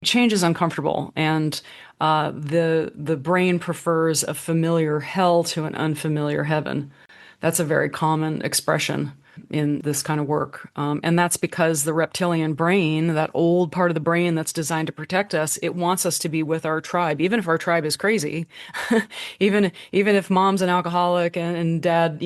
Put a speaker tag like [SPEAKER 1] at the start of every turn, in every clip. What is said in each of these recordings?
[SPEAKER 1] change is uncomfortable, and the brain prefers a familiar hell to an unfamiliar heaven. That's a very common expression in this kind of work. And that's because the reptilian brain, that old part of the brain that's designed to protect us, it wants us to be with our tribe, even if our tribe is crazy, even if mom's an alcoholic and dad,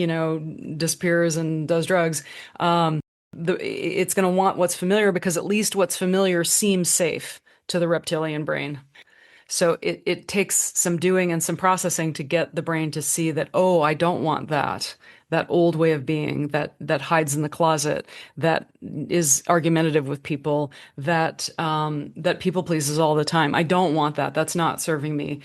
[SPEAKER 1] disappears and does drugs. It's going to want what's familiar because at least what's familiar seems safe to the reptilian brain. So it takes some doing and some processing to get the brain to see that, oh, I don't want that. That old way of being that hides in the closet, that is argumentative with people, that people pleases all the time. I don't want that. That's not serving me.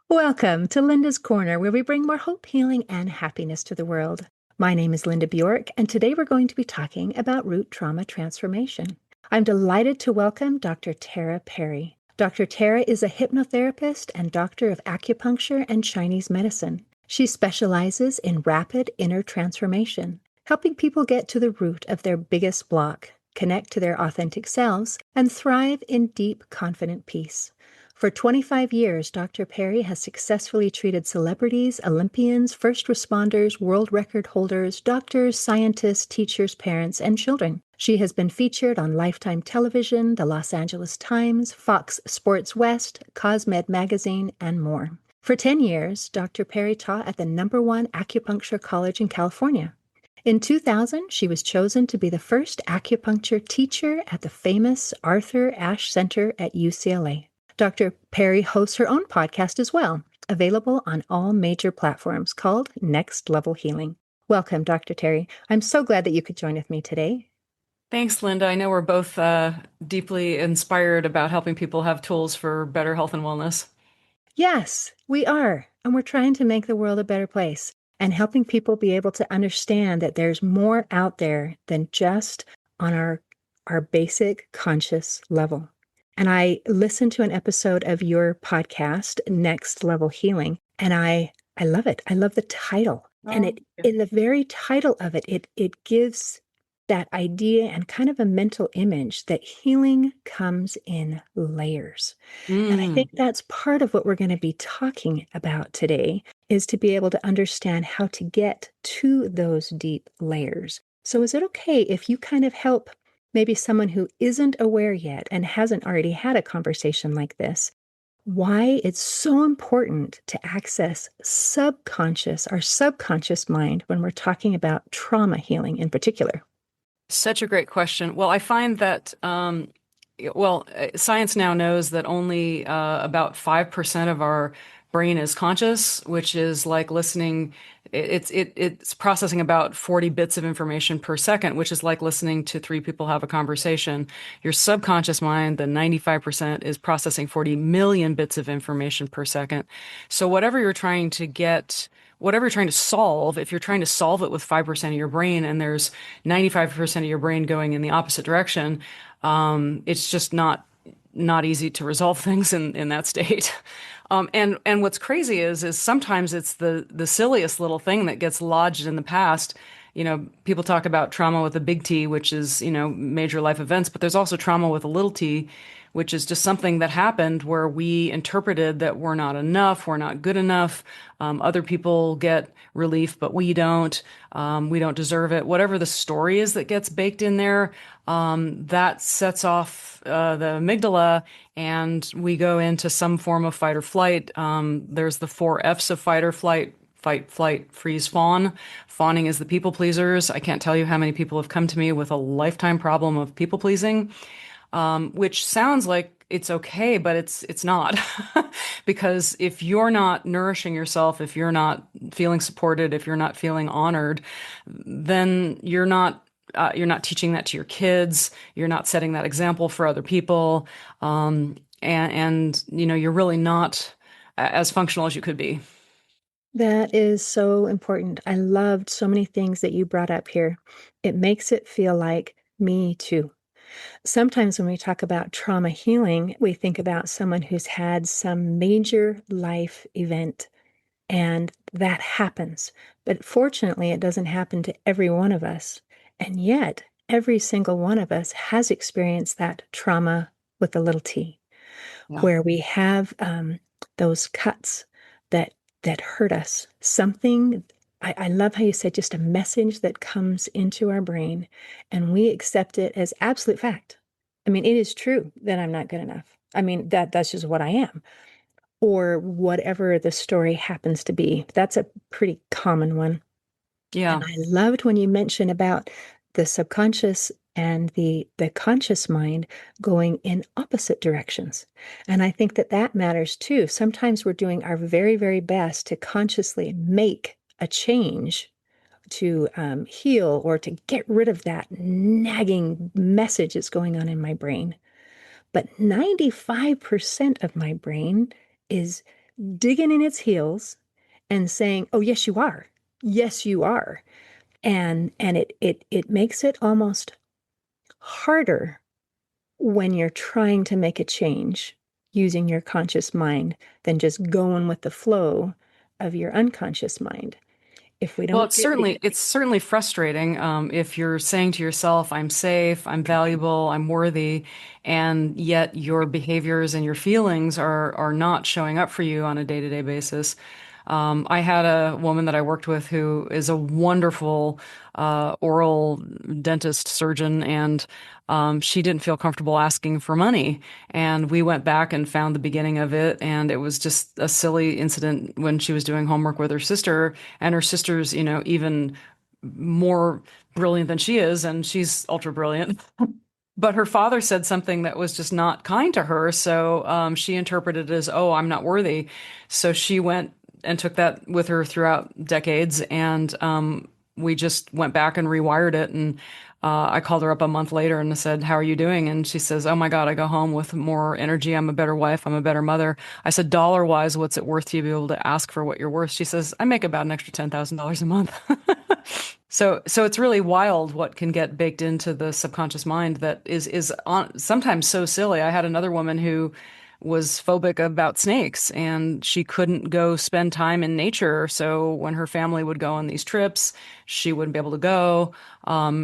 [SPEAKER 2] Welcome to Linda's Corner, where we bring more hope, healing, and happiness to the world. My name is Linda Bjork, and today we're going to be talking about root trauma transformation. I'm delighted to welcome Dr. Tara Perry. Dr. Tara is a hypnotherapist and doctor of acupuncture and Chinese medicine. She specializes in rapid inner transformation, helping people get to the root of their biggest block, connect to their authentic selves, and thrive in deep, confident peace. For 25 years, Dr. Perry has successfully treated celebrities, Olympians, first responders, world record holders, doctors, scientists, teachers, parents, and children. She has been featured on Lifetime Television, the Los Angeles Times, Fox Sports West, Cosmed Magazine, and more. For 10 years, Dr. Perry taught at the #1 acupuncture college in California. In 2000, she was chosen to be the first acupuncture teacher at the famous Arthur Ashe Center at UCLA. Dr. Perry hosts her own podcast as well, available on all major platforms, called Next Level Healing. Welcome, Dr. Terry. I'm so glad that you could join with me today.
[SPEAKER 1] Thanks, Linda. I know we're both deeply inspired about helping people have tools for better health and wellness.
[SPEAKER 2] Yes, we are. And we're trying to make the world a better place and helping people be able to understand that there's more out there than just on our basic conscious level. And I listened to an episode of your podcast, Next Level Healing, and I love it. I love the title. And
[SPEAKER 1] Oh, yeah.
[SPEAKER 2] in the very title of it, it gives that idea and kind of a mental image that healing comes in layers. And I think
[SPEAKER 1] Mm.
[SPEAKER 2] that's part of what we're going to be talking about today, is to be able to understand how to get to those deep layers. So is it okay if you kind of help maybe someone who isn't aware yet and hasn't already had a conversation like this, why it's so important to access our subconscious mind when we're talking about trauma healing in particular?
[SPEAKER 1] Such a great question. Well, I find that, science now knows that only about 5% of our brain is conscious, which is like listening. It's processing about 40 bits of information per second, which is like listening to three people have a conversation. Your subconscious mind, the 95%, is processing 40 million bits of information per second. So whatever you're trying to solve, if you're trying to solve it with 5% of your brain and there's 95% of your brain going in the opposite direction, it's just not easy to resolve things in that state. And what's crazy is sometimes it's the silliest little thing that gets lodged in the past. People talk about trauma with a big T, which is, major life events, but there's also trauma with a little t, which is just something that happened where we interpreted that we're not enough, we're not good enough. Other people get relief, but we don't. We don't deserve it. Whatever the story is that gets baked in there, that sets off the amygdala, and we go into some form of fight or flight. There's the 4 F's of fight or flight: fight, flight, freeze, fawn. Fawning is the people pleasers. I can't tell you how many people have come to me with a lifetime problem of people pleasing, which sounds like it's okay, but it's not. Because if you're not nourishing yourself, if you're not feeling supported, if you're not feeling honored, then you're not teaching that to your kids. You're not setting that example for other people. And you're really not as functional as you could be.
[SPEAKER 2] That is so important. I loved so many things that you brought up here. It makes it feel like me too. Sometimes when we talk about trauma healing, we think about someone who's had some major life event, and that happens. But fortunately, it doesn't happen to every one of us. And yet, every single one of us has experienced that trauma with a little t,
[SPEAKER 1] Yeah.
[SPEAKER 2] where we have those cuts that that hurt us. Something I love how you said just a message that comes into our brain and we accept it as absolute fact. I mean, it is true that I'm not good enough. I mean, that's just what I am, or whatever the story happens to be. That's a pretty common one. And
[SPEAKER 1] Yeah.
[SPEAKER 2] I loved when you mentioned about the subconscious and the conscious mind going in opposite directions. And I think that that matters too. Sometimes we're doing our very, very best to consciously make a change to heal or to get rid of that nagging message that's going on in my brain. But 95% of my brain is digging in its heels and saying, "Oh, yes, you are. Yes, you are." And it makes it almost harder when you're trying to make a change using your conscious mind than just going with the flow of your unconscious mind. If we
[SPEAKER 1] Well,
[SPEAKER 2] don't get the
[SPEAKER 1] it's certainly frustrating if you're saying to yourself, "I'm safe, I'm valuable, I'm worthy," and yet your behaviors and your feelings are not showing up for you on a day-to-day basis. I had a woman that I worked with who is a wonderful oral dentist surgeon, and she didn't feel comfortable asking for money. And we went back and found the beginning of it, and it was just a silly incident when she was doing homework with her sister, and her sister's, even more brilliant than she is, and she's ultra brilliant. But her father said something that was just not kind to her, so she interpreted it as, "Oh, I'm not worthy." So she went and took that with her throughout decades, and we just went back and rewired it. And I called her up a month later and said, "How are you doing?" And she says, "Oh my God, I go home with more energy. I'm a better wife. I'm a better mother." I said, "Dollar wise, what's it worth to you to be able to ask for what you're worth?" She says, "I make about an extra $10,000 a month." So it's really wild what can get baked into the subconscious mind that sometimes so silly. I had another woman who was phobic about snakes, and she couldn't go spend time in nature. So when her family would go on these trips, she wouldn't be able to go.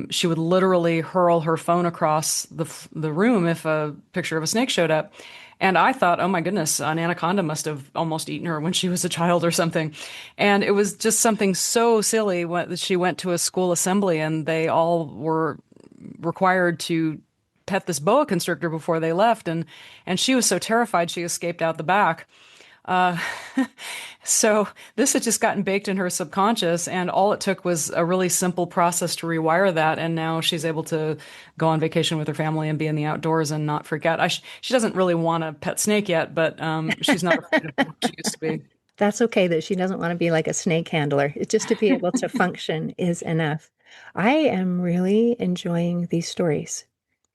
[SPEAKER 1] She would literally hurl her phone across the room if a picture of a snake showed up. And I thought, oh my goodness, an anaconda must have almost eaten her when she was a child or something. And it was just something so silly when she went to a school assembly and they all were required to pet this boa constrictor before they left. And she was so terrified she escaped out the back. Uh, so this had just gotten baked in her subconscious, and all it took was a really simple process to rewire that. And now she's able to go on vacation with her family and be in the outdoors and not freak out. She doesn't really want a pet snake yet, but she's not afraid of them like she used to be.
[SPEAKER 2] That's okay that she doesn't want to be like a snake handler. It's just to be able to function is enough. I am really enjoying these stories.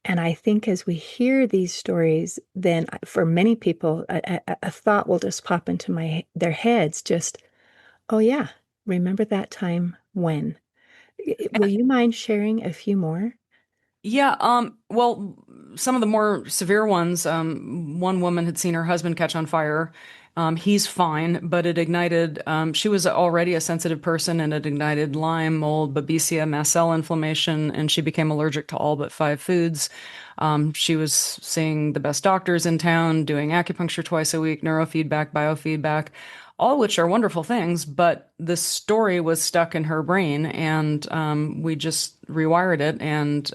[SPEAKER 2] And I think as we hear these stories, then for many people, a thought will just pop into their heads. Just, oh yeah, remember that time when? Will you mind sharing a few more?
[SPEAKER 1] Yeah, well, some of the more severe ones, one woman had seen her husband catch on fire. He's fine, but it ignited, she was already a sensitive person, and it ignited Lyme, mold, Babesia, mast cell inflammation, and she became allergic to all but 5 foods. She was seeing the best doctors in town, doing acupuncture twice a week, neurofeedback, biofeedback, all which are wonderful things, but the story was stuck in her brain, and we just rewired it. And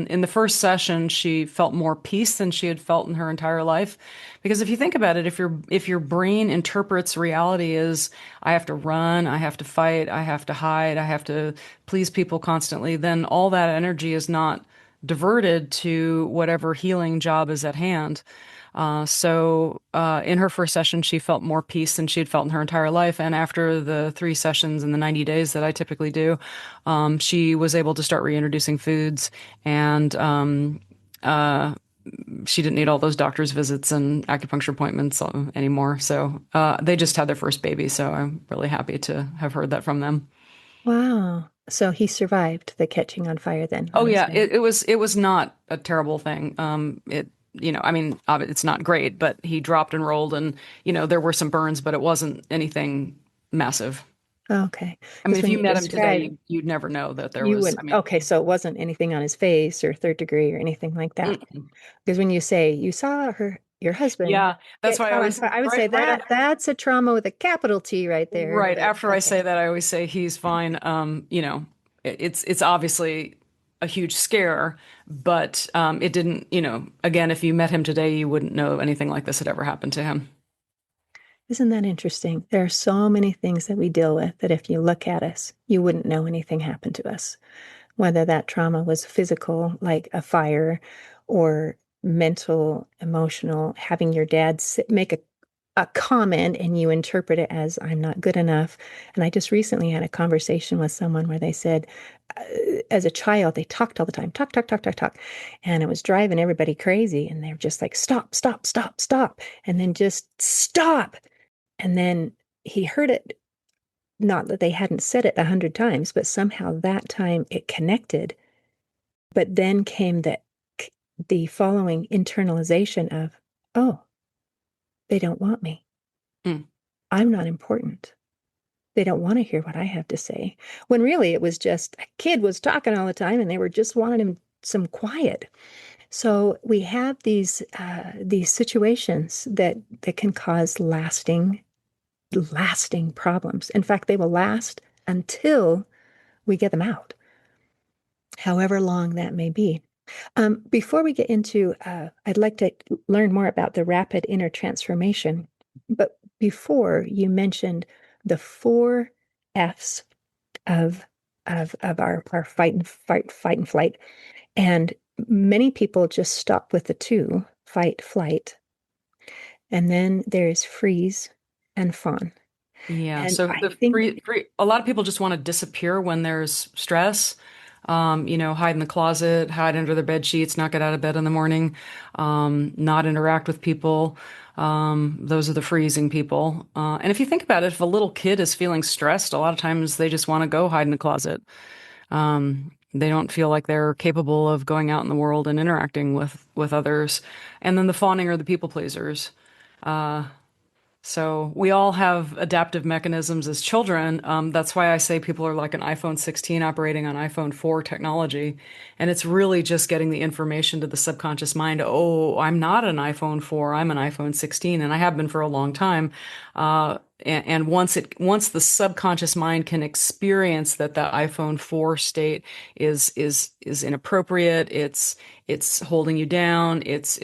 [SPEAKER 1] in the first session, she felt more peace than she had felt in her entire life. Because if you think about it, if your brain interprets reality as I have to run, I have to fight, I have to hide, I have to please people constantly, then all that energy is not diverted to whatever healing job is at hand. So in her first session, she felt more peace than she had felt in her entire life. And after the 3 sessions in the 90 days that I typically do, she was able to start reintroducing foods, and uh, she didn't need all those doctor's visits and acupuncture appointments anymore. So they just had their first baby. So I'm really happy to have heard that from them.
[SPEAKER 2] Wow. So he survived the catching on fire then
[SPEAKER 1] Oh
[SPEAKER 2] on his
[SPEAKER 1] yeah,
[SPEAKER 2] own.
[SPEAKER 1] it was not a terrible thing. I mean, it's not great, but he dropped and rolled, and there were some burns, but it wasn't anything massive.
[SPEAKER 2] Okay.
[SPEAKER 1] I mean,
[SPEAKER 2] Because
[SPEAKER 1] if
[SPEAKER 2] when
[SPEAKER 1] you
[SPEAKER 2] you
[SPEAKER 1] met him today,
[SPEAKER 2] describe,
[SPEAKER 1] you'd never know that there
[SPEAKER 2] you
[SPEAKER 1] was,
[SPEAKER 2] wouldn't,
[SPEAKER 1] I mean,
[SPEAKER 2] okay, so it wasn't anything on his face or third degree or anything like that.
[SPEAKER 1] mm,
[SPEAKER 2] Because when you say you saw your husband
[SPEAKER 1] yeah, that's
[SPEAKER 2] get
[SPEAKER 1] why I
[SPEAKER 2] caught on
[SPEAKER 1] always,
[SPEAKER 2] fire, I would
[SPEAKER 1] right,
[SPEAKER 2] say that's a trauma with a capital T right there.
[SPEAKER 1] right
[SPEAKER 2] But
[SPEAKER 1] after I
[SPEAKER 2] okay.
[SPEAKER 1] say that, I always say he's fine. It's obviously a huge scare, but it didn't, again, if you met him today, you wouldn't know anything like this had ever happened to him.
[SPEAKER 2] Isn't that interesting? There are so many things that we deal with that if you look at us, you wouldn't know anything happened to us. Whether that trauma was physical, like a fire, or mental, emotional, having your dad make a comment and you interpret it as I'm not good enough. And I just recently had a conversation with someone where they said, as a child, they talked all the time, talk, talk, talk, talk, talk. And it was driving everybody crazy. And they were just like, stop, stop, stop, stop. And then just stop. And then he heard it, not that they hadn't said it 100 times, but somehow that time it connected. But then came the following internalization of, oh, they don't want me.
[SPEAKER 1] Mm,
[SPEAKER 2] I'm not important. They don't want to hear what I have to say. When really it was just a kid was talking all the time and they were just wanting him some quiet. So we have these situations that can cause lasting problems. In fact, they will last until we get them out, however long that may be. Before we get into, I'd like to learn more about the rapid inner transformation. But before you mentioned the four F's of of our fight and flight, and many people just stop with the two, fight, flight, and then there's freeze and fawn.
[SPEAKER 1] yeah.
[SPEAKER 2] And
[SPEAKER 1] So
[SPEAKER 2] I
[SPEAKER 1] the
[SPEAKER 2] think,
[SPEAKER 1] free, a lot of people just want to disappear when there's stress. Hide in the closet, hide under their bed sheets, not get out of bed in the morning, not interact with people. Those are the freezing people. And if you think about it, if a little kid is feeling stressed, a lot of times they just want to go hide in the closet. They don't feel like they're capable of going out in the world and interacting with others. And then the fawning are the people pleasers. So we all have adaptive mechanisms as children. That's why I say people are like an iPhone 16 operating on iPhone 4 technology. And it's really just getting the information to the subconscious mind. Oh, I'm not an iPhone 4. I'm an iPhone 16. And I have been for a long time. And once the subconscious mind can experience that the iPhone 4 state is inappropriate, it's holding you down, it's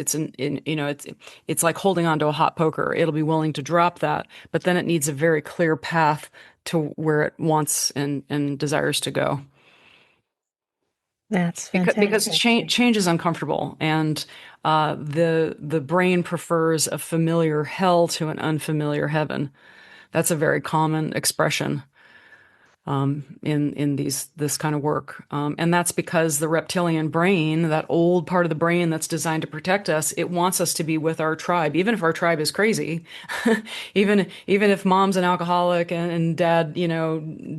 [SPEAKER 1] like holding onto a hot poker. It'll be willing to drop that, but then it needs a very clear path to where it wants and desires to go.
[SPEAKER 2] that's
[SPEAKER 1] Because
[SPEAKER 2] fantastic.
[SPEAKER 1] change is uncomfortable, and the brain prefers a familiar hell to an unfamiliar heaven. That's a very common expression in this kind of work, and that's because the reptilian brain, that old part of the brain that's designed to protect us, it wants us to be with our tribe, even if our tribe is crazy, even if mom's an alcoholic and dad,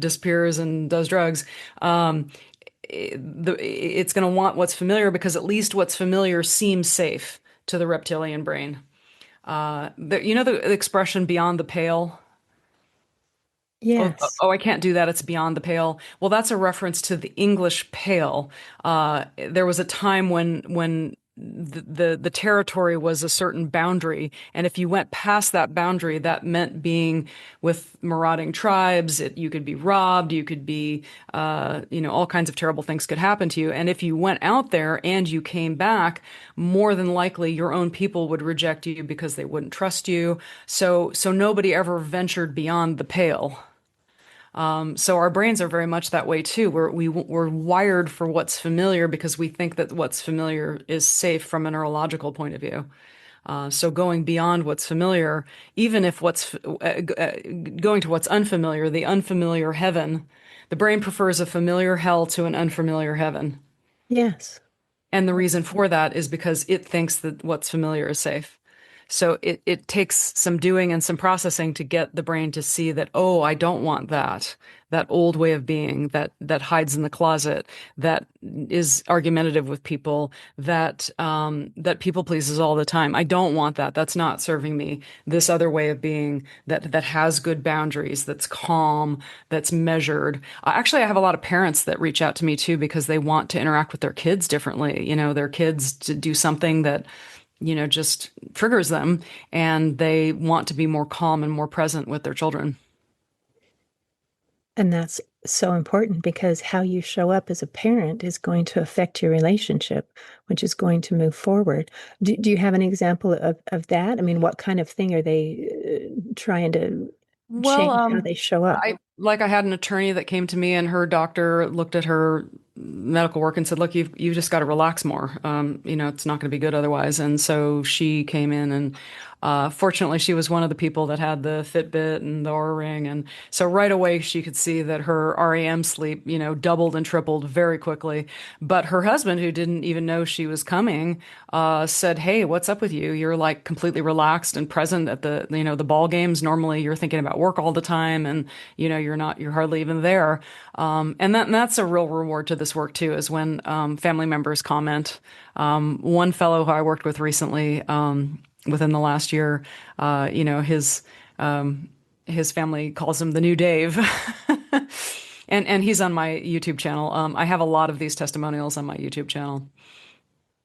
[SPEAKER 1] disappears and does drugs. It's going to want what's familiar because at least what's familiar seems safe to the reptilian brain. The expression "beyond the pale." Oh,
[SPEAKER 2] Yes.
[SPEAKER 1] I can't do that. It's beyond the pale. Well, that's a reference to the English Pale. There was a time when the territory was a certain boundary, and if you went past that boundary, that meant being with marauding tribes. You could be robbed. You could be, all kinds of terrible things could happen to you. And if you went out there and you came back, more than likely your own people would reject you because they wouldn't trust you. So nobody ever ventured beyond the pale. So our brains are very much that way too. We're wired for what's familiar because we think that what's familiar is safe from a neurological point of view. So going beyond what's familiar, even if going to what's unfamiliar, the unfamiliar heaven, the brain prefers a familiar hell to an unfamiliar heaven.
[SPEAKER 2] Yes.
[SPEAKER 1] And the reason for that is because it thinks that what's familiar is safe. So it takes some doing and some processing to get the brain to see that, oh, I don't want that old way of being that hides in the closet, that is argumentative with people, that people pleases all the time. I don't want that. That's not serving me. This other way of being that has good boundaries, that's calm, that's measured. Actually, I have a lot of parents that reach out to me too because they want to interact with their kids differently. Their kids to do something that just triggers them, and they want to be more calm and more present with their children.
[SPEAKER 2] And that's so important because how you show up as a parent is going to affect your relationship, which is going to move forward. Do you have an example of that? I mean, what kind of thing are they trying to
[SPEAKER 1] Well,
[SPEAKER 2] change how they show up?
[SPEAKER 1] I had an attorney that came to me, and her doctor looked at her medical work and said, "Look, you've just got to relax more. It's not going to be good otherwise." And so she came in, and fortunately, she was one of the people that had the Fitbit and the Oura Ring, and so right away she could see that her REM sleep, doubled and tripled very quickly. But her husband, who didn't even know she was coming, said, "Hey, what's up with you? You're like completely relaxed and present at the ball games. Normally, you're thinking about work all the time, and you're hardly even there." And that's a real reward to this work too, is when family members comment. One fellow who I worked with recently, within the last year, his family calls him the new Dave. And he's on my YouTube channel. I have a lot of these testimonials on my YouTube channel.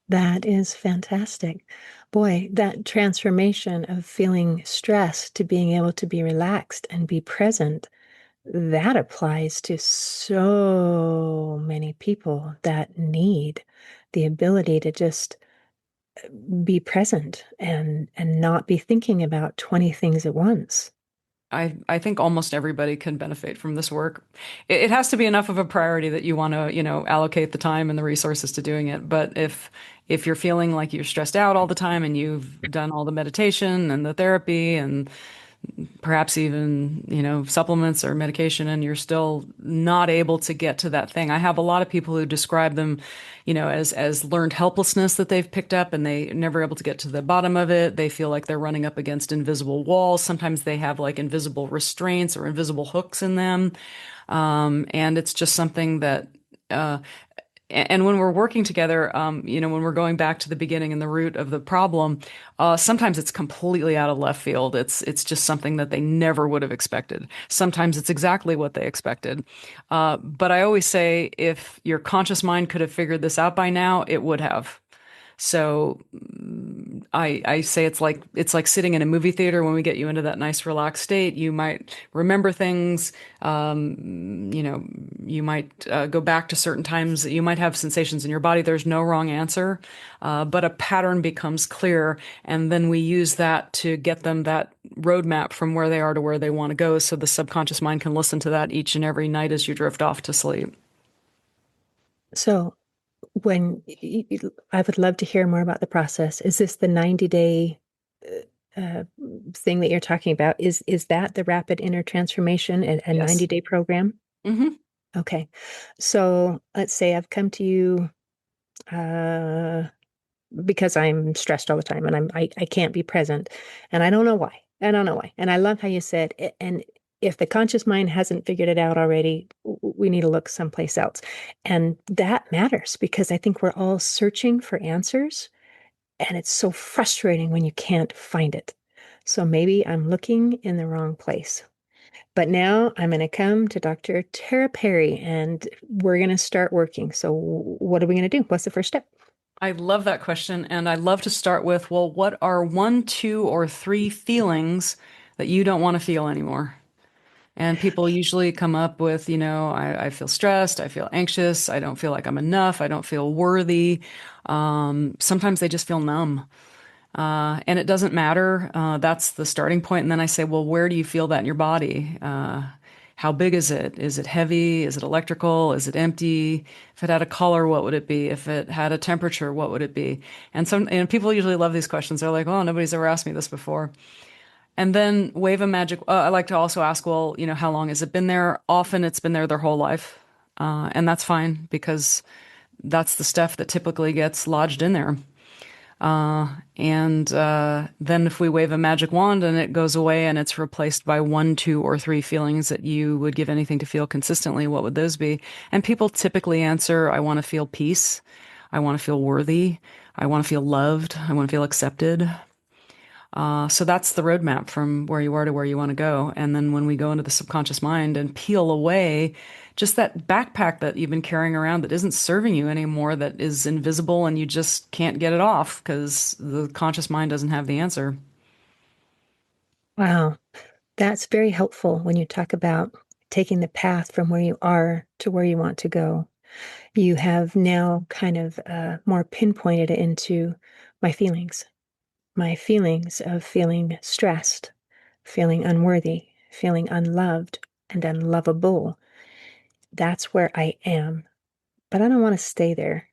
[SPEAKER 2] That is fantastic. Boy, that transformation of feeling stressed to being able to be relaxed and be present, that applies to so many people that need the ability to just be present and not be thinking about 20 things at once.
[SPEAKER 1] I think almost everybody can benefit from this work. It has to be enough of a priority that you want to, allocate the time and the resources to doing it. But if you're feeling like you're stressed out all the time and you've done all the meditation and the therapy and perhaps even, supplements or medication, and you're still not able to get to that thing. I have a lot of people who describe them, as learned helplessness that they've picked up, and they never able to get to the bottom of it. They feel like they're running up against invisible walls. Sometimes they have like invisible restraints or invisible hooks in them. And it's just something that, and when we're working together, when we're going back to the beginning and the root of the problem, sometimes it's completely out of left field. It's just something that they never would have expected. Sometimes it's exactly what they expected. But I always say, if your conscious mind could have figured this out by now, it would have. So I say it's like sitting in a movie theater. When we get you into that nice relaxed state, you might remember things. You might go back to certain times. You might have sensations in your body. There's no wrong answer, but a pattern becomes clear, and then we use that to get them that roadmap from where they are to where they want to go. So the subconscious mind can listen to that each and every night as you drift off to sleep.
[SPEAKER 2] So, I would love to hear more about the process. Is this the 90-day thing that you're talking about? Is that the rapid inner transformation, a
[SPEAKER 1] Yes.
[SPEAKER 2] 90-day program?
[SPEAKER 1] Hmm.
[SPEAKER 2] Okay. So let's say I've come to you uh, because I'm stressed all the time and I can't be present, and I don't know why. I don't know why. And I love how you said, and if the conscious mind hasn't figured it out already, we need to look someplace else. And that matters because I think we're all searching for answers, and it's so frustrating when you can't find it. So maybe I'm looking in the wrong place. But now I'm going to come to Dr. Tara Perry and we're going to start working. So, what are we going to do? What's the first step?
[SPEAKER 1] I love that question. And I love to start with, well, what are one, two, or three feelings that you don't want to feel anymore? And people usually come up with, I feel stressed, I feel anxious, I don't feel like I'm enough, I don't feel worthy. Sometimes they just feel numb. And it doesn't matter. That's the starting point. And then I say, well, where do you feel that in your body? How big is it? Is it heavy? Is it electrical? Is it empty? If it had a color, what would it be? If it had a temperature, what would it be? And people usually love these questions. They're like, oh, nobody's ever asked me this before. And then wave a magic. I like to also ask, well, how long has it been there? Often it's been there their whole life. And that's fine because that's the stuff that typically gets lodged in there. And then if we wave a magic wand and it goes away and it's replaced by one, two, or three feelings that you would give anything to feel consistently, what would those be? And people typically answer, I want to feel peace. I want to feel worthy. I want to feel loved. I want to feel accepted. So that's the roadmap from where you are to where you want to go. And then when we go into the subconscious mind and peel away just that backpack that you've been carrying around that isn't serving you anymore, that is invisible and you just can't get it off because the conscious mind doesn't have the answer.
[SPEAKER 2] Wow, that's very helpful when you talk about taking the path from where you are to where you want to go. You have now kind of more pinpointed it into my feelings of feeling stressed, feeling unworthy, feeling unloved and unlovable. That's where I am. But I don't want to stay there.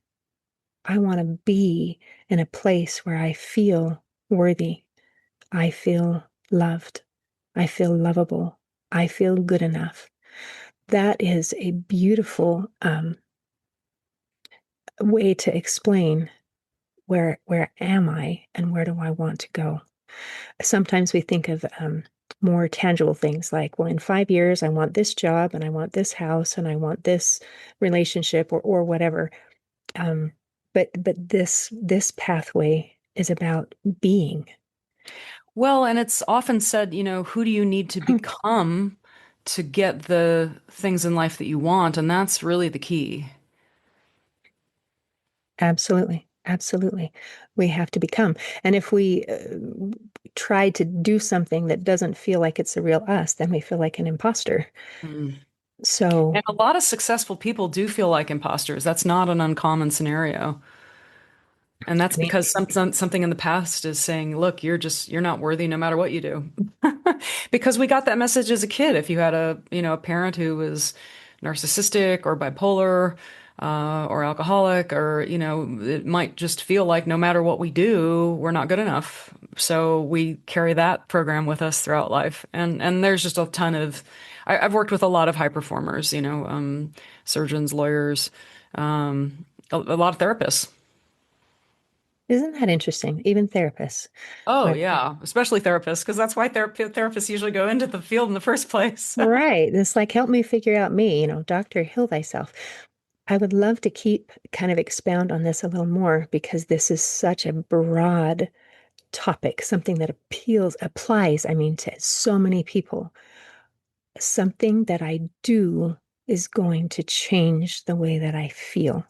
[SPEAKER 2] I want to be in a place where I feel worthy. I feel loved. I feel lovable. I feel good enough. That is a beautiful way to explain where am I and where do I want to go. Sometimes we think of more tangible things like, well, in 5 years, I want this job and I want this house and I want this relationship or whatever. Um, but this pathway is about being.
[SPEAKER 1] Well, and it's often said, who do you need to become to get the things in life that you want? And that's really the key.
[SPEAKER 2] Absolutely. Absolutely. We have to become. And if we try to do something that doesn't feel like it's the real us, then we feel like an imposter.
[SPEAKER 1] Mm.
[SPEAKER 2] So,
[SPEAKER 1] And a lot of successful people do feel like imposters. That's not an uncommon scenario. And that's
[SPEAKER 2] I mean,
[SPEAKER 1] because something in the past is saying, look, you're not worthy no matter what you do. Because we got that message as a kid. If you had a parent who was narcissistic or bipolar, or alcoholic, or, it might just feel like no matter what we do, we're not good enough. So we carry that program with us throughout life. And there's just a ton of, I've worked with a lot of high performers, surgeons, lawyers, a lot of therapists.
[SPEAKER 2] isn't that interesting? Even therapists.
[SPEAKER 1] Oh,
[SPEAKER 2] But
[SPEAKER 1] yeah, especially therapists, because that's why therapists usually go into the field in the first place.
[SPEAKER 2] right, it's like help me figure out me, doctor, heal thyself. I would love to keep kind of expound on this a little more because this is such a broad topic, something that applies, I mean, to so many people. Something that I do is going to change the way that I feel.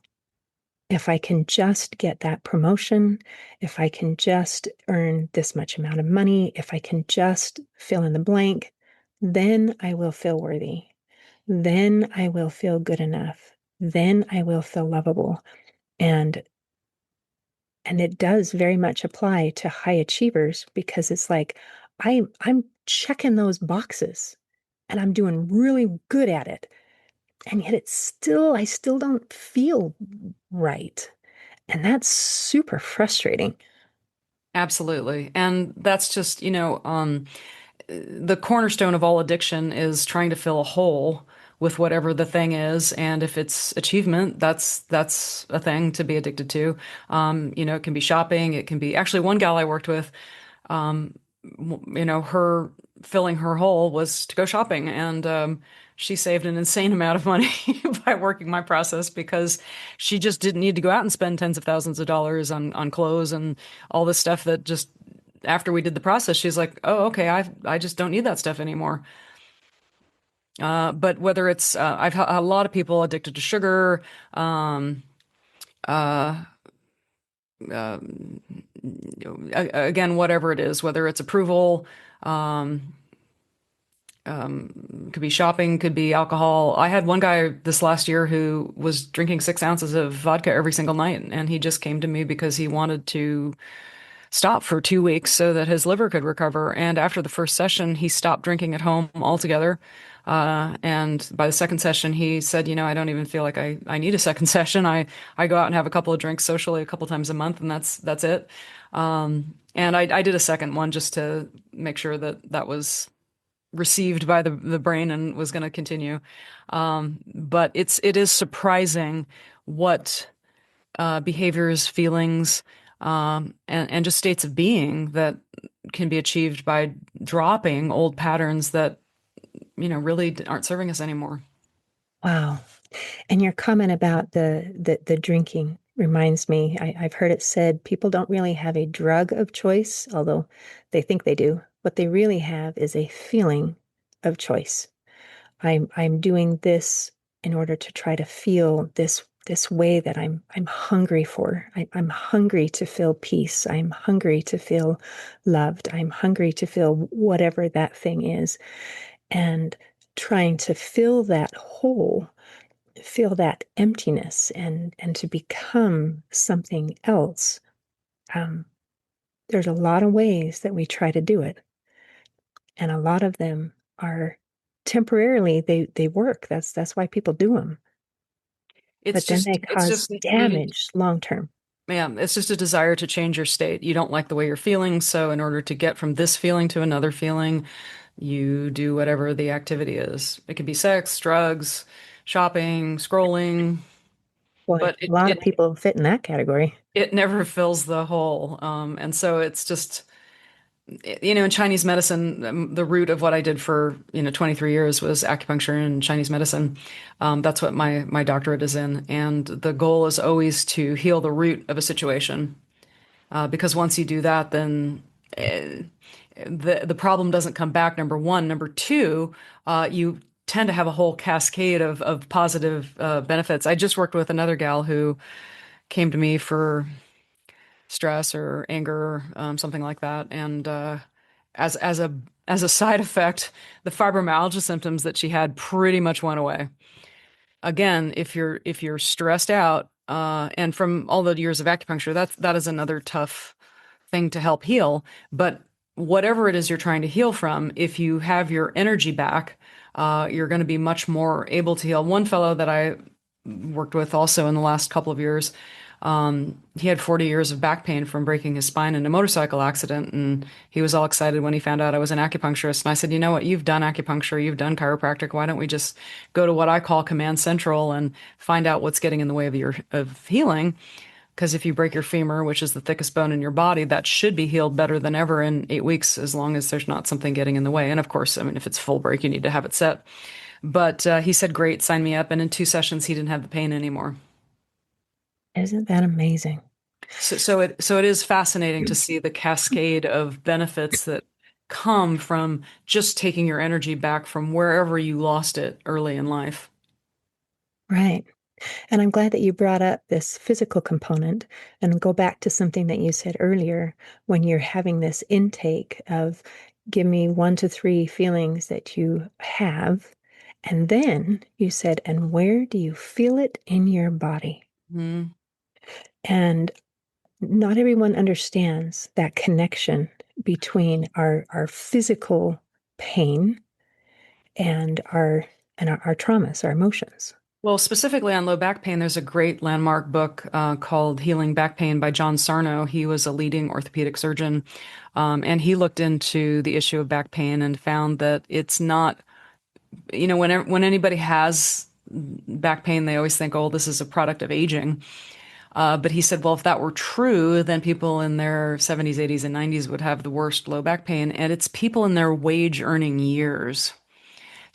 [SPEAKER 2] If I can just get that promotion, if I can just earn this much amount of money, if I can just fill in the blank, then I will feel worthy. Then I will feel good enough. Then I will feel lovable. And and it does very much apply to high achievers because it's like I'm checking those boxes and I'm doing really good at it. And yet I still don't feel right. And that's super frustrating.
[SPEAKER 1] Absolutely. And that's just, the cornerstone of all addiction is trying to fill a hole with whatever the thing is. And if it's achievement, that's a thing to be addicted to. It can be shopping. It can be actually one gal I worked with, her filling her hole was to go shopping. And she saved an insane amount of money by working my process because she just didn't need to go out and spend tens of thousands of dollars on clothes and all this stuff that just after we did the process, she's like, "Oh, okay, I just don't need that stuff anymore." But whether it's I've had a lot of people addicted to sugar, um, uh, uh, again, whatever it is, whether it's approval, um, could be shopping, could be alcohol. I had one guy this last year who was drinking 6 ounces of vodka every single night, and he just came to me because he wanted to stop for 2 weeks so that his liver could recover. And after the first session, he stopped drinking at home altogether. And by the second session, he said, I don't even feel like I need a second session. I go out and have a couple of drinks socially a couple times a month, and that's it. And I did a second one just to make sure that that was received by the brain and was going to continue. But it is surprising what behaviors, feelings, and just states of being that can be achieved by dropping old patterns that, really aren't serving us anymore.
[SPEAKER 2] Wow. And your comment about the drinking reminds me, I've heard it said people don't really have a drug of choice, although they think they do. What they really have is a feeling of choice. I'm doing this in order to try to feel this way that I'm hungry for. I'm hungry to feel peace. I'm hungry to feel loved. I'm hungry to feel whatever that thing is. And trying to fill that hole, feel that emptiness, and to become something else. Um, there's a lot of ways that we try to do it, and a lot of them are temporarily they work. That's why people do them,
[SPEAKER 1] It's
[SPEAKER 2] but then
[SPEAKER 1] just
[SPEAKER 2] they
[SPEAKER 1] it's
[SPEAKER 2] cause
[SPEAKER 1] just needing
[SPEAKER 2] damage long term.
[SPEAKER 1] Yeah, it's just a desire to change your state. You don't like the way you're feeling, so in order to get from this feeling to another feeling, you do whatever the activity is. It could be sex, drugs, shopping, scrolling,
[SPEAKER 2] Boy,
[SPEAKER 1] but
[SPEAKER 2] a lot of people fit in that category.
[SPEAKER 1] it never fills the hole. And so it's just, in Chinese medicine, the root of what I did for, 23 years was acupuncture and Chinese medicine. That's what my doctorate is in. And the goal is always to heal the root of a situation. Because once you do that, then the problem doesn't come back. Number one, number two, you tend to have a whole cascade of positive benefits. I just worked with another gal who came to me for stress or anger, something like that, and as as a as a side effect, the fibromyalgia symptoms that she had pretty much went away. Again, if you're stressed out, and from all the years of acupuncture, that is another tough thing to help heal. But whatever it is you're trying to heal from, if you have your energy back, you're going to be much more able to heal. One fellow that I worked with also in the last couple of years, he had 40 years of back pain from breaking his spine in a motorcycle accident. And he was all excited when he found out I was an acupuncturist. And I said, you know what? You've done acupuncture, you've done chiropractic. Why don't we just go to what I call command central and find out what's getting in the way of your of healing? Because if you break your femur, which is the thickest bone in your body, that should be healed better than ever in 8 weeks, as long as there's not something getting in the way. And of course, I mean, if it's full break, you need to have it set. But he said, great, sign me up. And in 2 sessions, he didn't have the pain anymore.
[SPEAKER 2] Isn't that amazing?
[SPEAKER 1] So it is fascinating to see the cascade of benefits that come from just taking your energy back from wherever you lost it early in life.
[SPEAKER 2] Right. And I'm glad that you brought up this physical component and go back to something that you said earlier when you're having this intake of give me 1 to 3 feelings that you have. And then you said, and where do you feel it in your body?
[SPEAKER 1] Mm.
[SPEAKER 2] And not everyone understands that connection between our physical pain and our traumas, our emotions.
[SPEAKER 1] Well, specifically on low back pain, there's a great landmark book called Healing Back Pain by John Sarno. He was a leading orthopedic surgeon, and he looked into the issue of back pain and found that it's not, when anybody has back pain, they always think, oh, this is a product of aging. But he said, well, if that were true, then people in their 70s, 80s, and 90s would have the worst low back pain. And it's people in their wage earning years.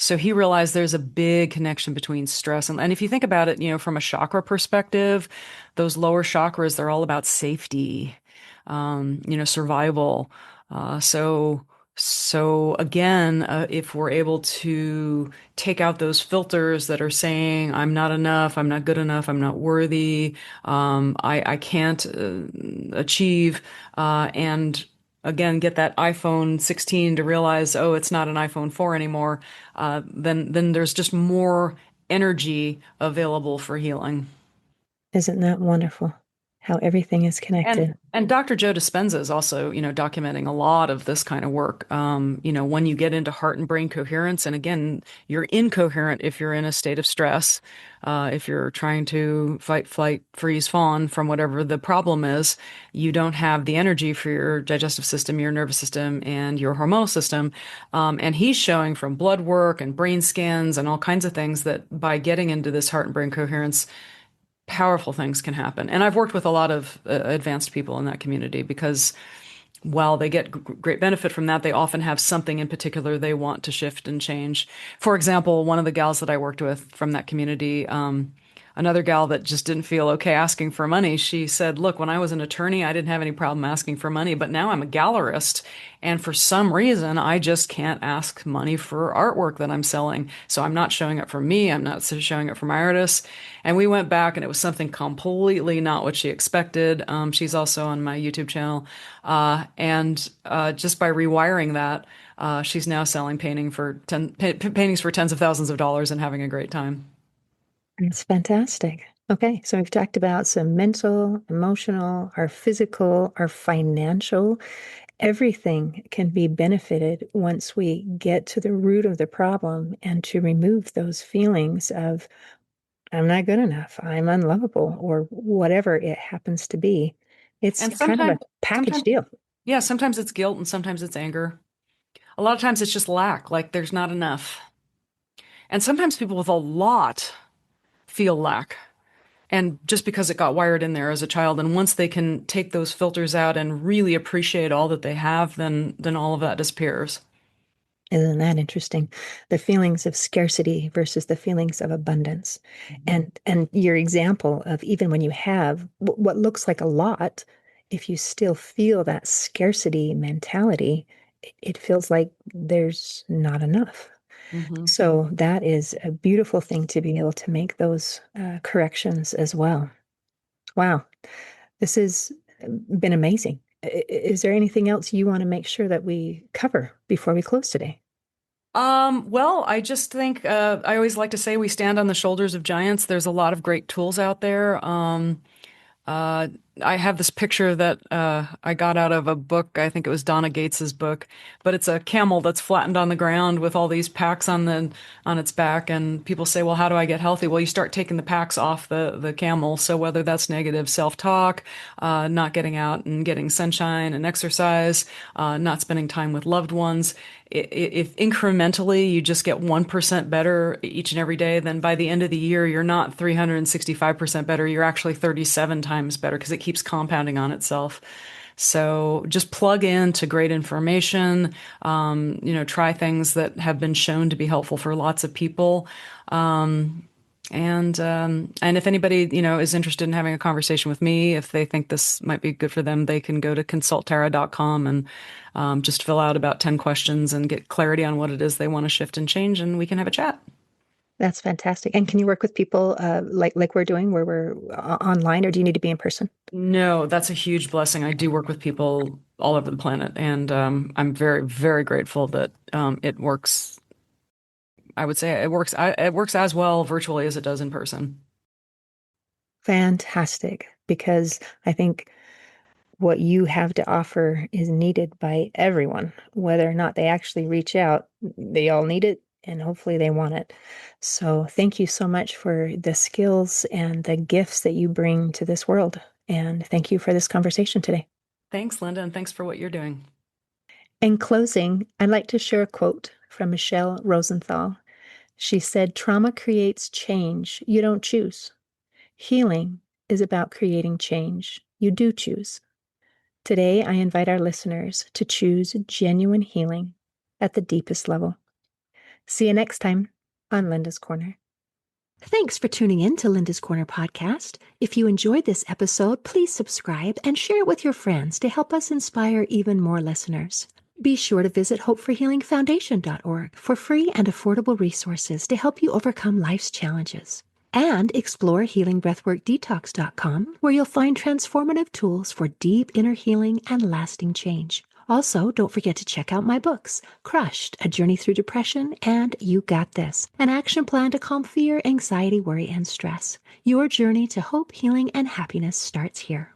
[SPEAKER 1] So he realized there's a big connection between stress and if you think about it, from a chakra perspective, those lower chakras, they're all about safety, survival. So again, if we're able to take out those filters that are saying, I'm not enough, I'm not good enough, I'm not worthy, I can't achieve, and again, get that iPhone 16 to realize, oh, it's not an iPhone 4 anymore, then there's just more energy available for healing.
[SPEAKER 2] Isn't that wonderful? How everything is
[SPEAKER 1] And
[SPEAKER 2] connected.
[SPEAKER 1] and Dr. Joe Dispenza is also, documenting a lot of this kind of work. When you get into heart and brain coherence, and again, you're incoherent if you're in a state of stress, if you're trying to fight, flight, freeze, fawn from whatever the problem is, you don't have the energy for your digestive system, your nervous system, and your hormonal system. And he's showing from blood work and brain scans and all kinds of things that by getting into this heart and brain coherence, powerful things can happen. And I've worked with a lot of advanced people in that community because while they get great benefit from that, they often have something in particular they want to shift and change. For example, one of the gals that I worked with from that community, another gal that just didn't feel okay asking for money, she said, "Look, when I was an attorney, I didn't have any problem asking for money, but now I'm a gallerist. And for some reason, I just can't ask money for artwork that I'm selling. So I'm not showing up for me. I'm not showing up for my artists." And we went back, and it was something completely not what she expected. She's also on my YouTube channel. And just by rewiring that, she's now selling paintings for tens of thousands of dollars and having a great time.
[SPEAKER 2] That's fantastic. Okay, so we've talked about some mental, emotional, our physical, our financial. Everything can be benefited once we get to the root of the problem and to remove those feelings of, I'm not good enough, I'm unlovable, or whatever it happens to be. It's
[SPEAKER 1] And
[SPEAKER 2] kind of a package
[SPEAKER 1] sometimes,
[SPEAKER 2] deal.
[SPEAKER 1] yeah, sometimes it's guilt and sometimes it's anger. A lot of times it's just lack, like there's not enough. And sometimes people with a lot feel lack. And just because it got wired in there as a child, and once they can take those filters out and really appreciate all that they have, then all of that disappears.
[SPEAKER 2] Isn't that interesting? The feelings of scarcity versus the feelings of abundance. And your example of even when you have what looks like a lot, if you still feel that scarcity mentality, it feels like there's not enough.
[SPEAKER 1] Hmm.
[SPEAKER 2] So that is a beautiful thing to be able to make those corrections as well. Wow, this has been amazing. Is there anything else you want to make sure that we cover before we close today?
[SPEAKER 1] Well, I just think I always like to say we stand on the shoulders of giants. There's a lot of great tools out there. Uh, I have this picture that I got out of a book. I think it was Donna Gates's book, but it's a camel that's flattened on the ground with all these packs on its back. And people say, "Well, how do I get healthy?" Well, you start taking the packs off the camel. So whether that's negative self-talk, not getting out and getting sunshine and exercise, not spending time with loved ones, if incrementally you just get 1% better each and every day, then by the end of the year, you're not 365% better. You're actually 37 times better because it keeps compounding on itself. So just plug into great information, try things that have been shown to be helpful for lots of people. And if anybody, is interested in having a conversation with me, if they think this might be good for them, they can go to consulttara.com and just fill out about 10 questions and get clarity on what it is they want to shift and change, and we can have a chat.
[SPEAKER 2] That's fantastic. And can you work with people like we're doing, where we're online, or do you need to be in person?
[SPEAKER 1] No, that's a huge blessing. I do work with people all over the planet, and I'm very, very grateful that it works. I would say it works as well virtually as it does in person.
[SPEAKER 2] Fantastic, because I think what you have to offer is needed by everyone, whether or not they actually reach out. They all need it, and hopefully they want it. So thank you so much for the skills and the gifts that you bring to this world. And thank you for this conversation today.
[SPEAKER 1] Thanks, Linda, and thanks for what you're doing.
[SPEAKER 2] In closing, I'd like to share a quote from Michelle Rosenthal. She said, "Trauma creates change you don't choose. Healing is about creating change you do choose." Today, I invite our listeners to choose genuine healing at the deepest level. See you next time on Linda's Corner. Thanks for tuning in to Linda's Corner podcast. If you enjoyed this episode, please subscribe and share it with your friends to help us inspire even more listeners. Be sure to visit hopeforhealingfoundation.org for free and affordable resources to help you overcome life's challenges. And explore healingbreathworkdetox.com, where you'll find transformative tools for deep inner healing and lasting change. Also, don't forget to check out my books, Crushed, A Journey Through Depression, and You Got This, an action plan to calm fear, anxiety, worry, and stress. Your journey to hope, healing, and happiness starts here.